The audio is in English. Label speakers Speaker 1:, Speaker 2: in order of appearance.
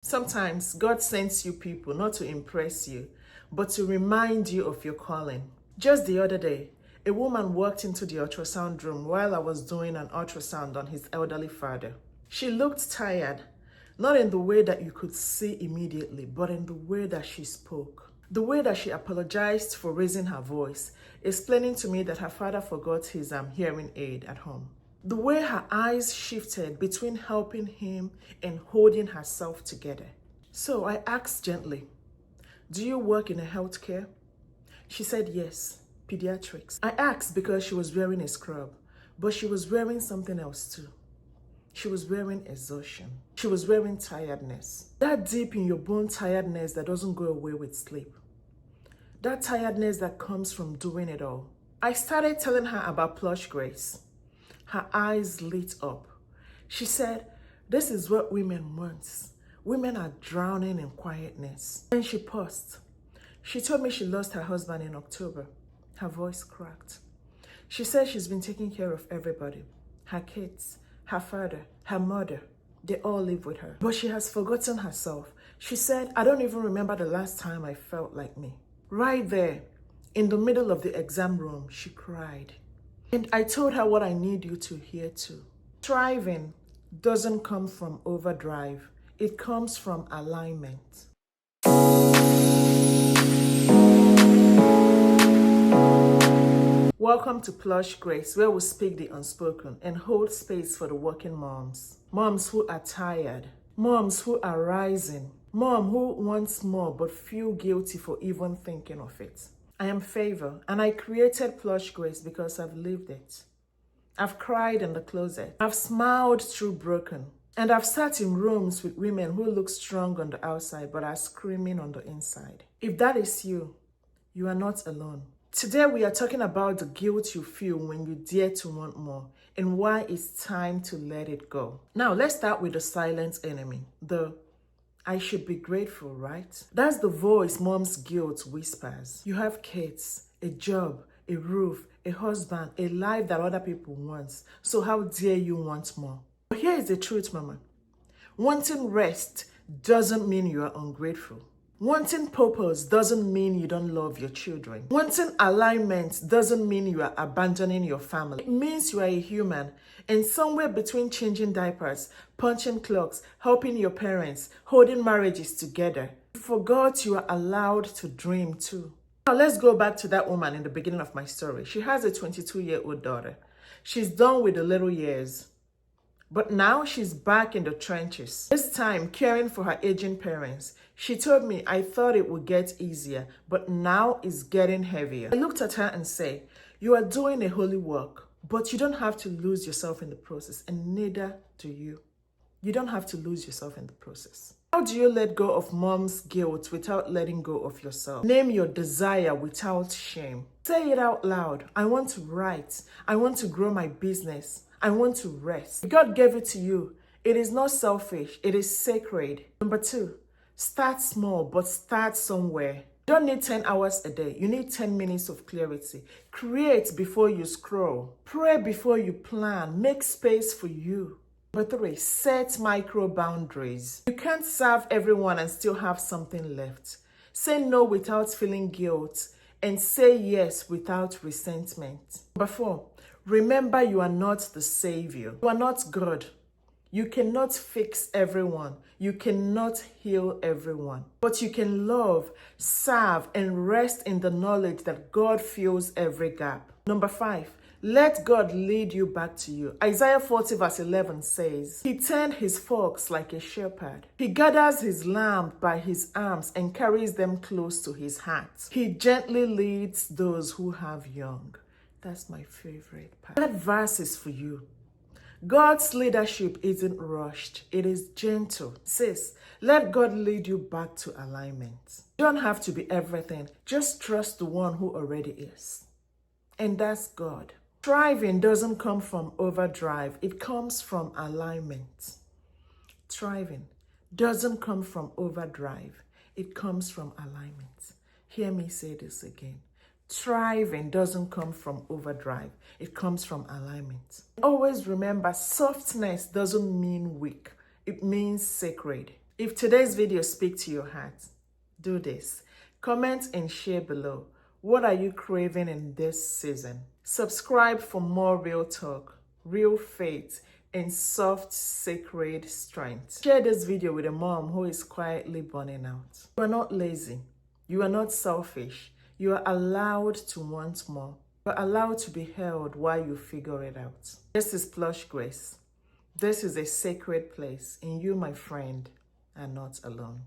Speaker 1: Sometimes God sends you people not to impress you, but to remind you of your calling. Just the other day, a woman walked into the ultrasound room while I was doing an ultrasound on his elderly father. She looked tired, not in the way that you could see immediately, but in the way that she spoke. The way that she apologized for raising her voice, explaining to me that her father forgot his hearing aid at home. The way her eyes shifted between helping him and holding herself together. So I asked gently, "Do you work in a healthcare?" She said yes, pediatrics. I asked because she was wearing a scrub, but she was wearing something else too. She was wearing exhaustion. She was wearing tiredness. That deep in your bone tiredness that doesn't go away with sleep. That tiredness that comes from doing it all. I started telling her about Plush Grace. Her eyes lit up. She said, "This is what women want. Women are drowning in quietness." Then she paused. She told me she lost her husband in October. Her voice cracked. She said she's been taking care of everybody. Her kids, her father, her mother. They all live with her. But she has forgotten herself. She said, "I don't even remember the last time I felt like me." Right there, in the middle of the exam room, she cried. And I told her what I need you to hear too. Thriving doesn't come from overdrive. It comes from alignment. Welcome to Plush Grace, where we speak the unspoken and hold space for the working moms. Moms who are tired. Moms who are rising. Mom who wants more but feel guilty for even thinking of it. I am Favor, and I created Plush Grace because I've lived it. I've cried in the closet. I've smiled through broken. And I've sat in rooms with women who look strong on the outside but are screaming on the inside. If that is you, you are not alone. Today we are talking about the guilt you feel when you dare to want more and why it's time to let it go. Now let's start with the silent enemy, the "I should be grateful, right?" That's the voice mom's guilt whispers. You have kids, a job, a roof, a husband, a life that other people want. So how dare you want more? But here is the truth, mama. Wanting rest doesn't mean you are ungrateful. Wanting purpose doesn't mean you don't love your children. Wanting alignment doesn't mean you are abandoning your family. It means you are a human, and somewhere between changing diapers, punching clocks, helping your parents, holding marriages together, you forgot you are allowed to dream too. Now let's go back to that woman in the beginning of my story. She has a 22-year-old daughter. She's done with the little years. But now she's back in the trenches, this time caring for her aging parents. She told me, "I thought it would get easier, but now it's getting heavier." I looked at her and said, "You are doing a holy work, but you don't have to lose yourself in the process, and neither do you. You don't have to lose yourself in the process." How do you let go of mom's guilt without letting go of yourself? Name your desire without shame. Say it out loud. "I want to write. I want to grow my business. I want to rest." God gave it to you. It is not selfish. It is sacred. Number 2, start small, but start somewhere. You don't need 10 hours a day. You need 10 minutes of clarity. Create before you scroll. Pray before you plan. Make space for you. Number 3, set micro boundaries. You can't serve everyone and still have something left. Say no without feeling guilt, and say yes without resentment. Number 4, remember you are not the savior. You are not God. You cannot fix everyone. You cannot heal everyone. But you can love, serve, and rest in the knowledge that God fills every gap. Number 5, let God lead you back to you. Isaiah 40 verse 11 says, "He turned his flocks like a shepherd. He gathers his lamb by his arms and carries them close to his heart. He gently leads those who have young." That's my favorite part. That verse is for you. God's leadership isn't rushed. It is gentle. Sis, let God lead you back to alignment. You don't have to be everything. Just trust the one who already is. And that's God. Thriving doesn't come from overdrive. It comes from alignment. Thriving doesn't come from overdrive. It comes from alignment. Hear me say this again. Thriving doesn't come from overdrive. It comes from alignment. Always remember, softness doesn't mean weak. It means sacred. If today's video speaks to your heart, do this. Comment and share below. What are you craving in this season? Subscribe for more real talk, real faith, and soft, sacred strength. Share this video with a mom who is quietly burning out. You are not lazy. You are not selfish. You are allowed to want more. You are allowed to be held while you figure it out. This is Plush Grace. This is a sacred place, and you, my friend, are not alone.